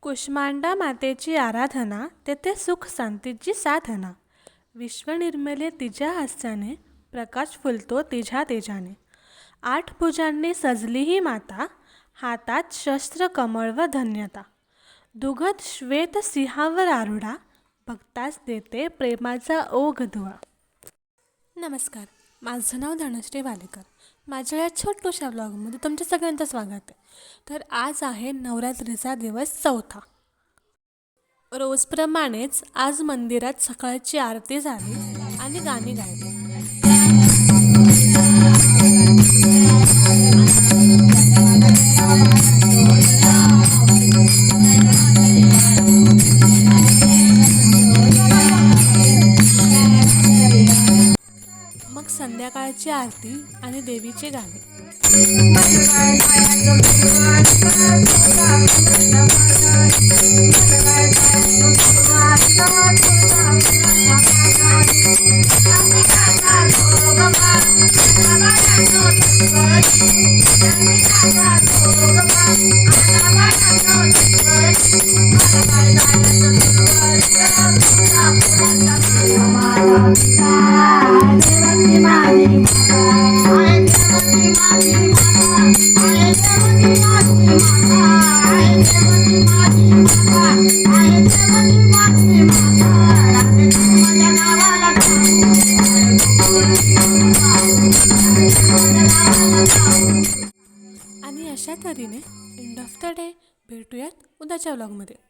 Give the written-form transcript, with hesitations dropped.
कुष्मांडा मातेची आराधना, तेथे सुख शांतीची साधना. विश्वनिर्मिले तिच्या हास्याने, प्रकाश फुलतो तिच्या तेजाने. 8 भुजांनी सजली ही माता, हातात शस्त्र कमळ व धन्यता. दुघत श्वेत सिंहावर आरूढा, भक्तास देते प्रेमाचा ओघ दुवा. नमस्कार, माझं नाव धनश्री वालेकर. माझ्या या छोटूशा व्लॉगमध्ये तुमच्या सगळ्यांचं स्वागत आहे. तर आज आहे नवरात्रीचा दिवस 4था. रोजप्रमाणेच आज मंदिरात सकाळची आरती झाली आणि गाणी गायली. मग संध्याकाळची आरती आणि देवीची गाणी. आणि अशा तऱ्हेने एंड ऑफ द डे भेटूयात उद्याच्या व्लॉगमध्ये.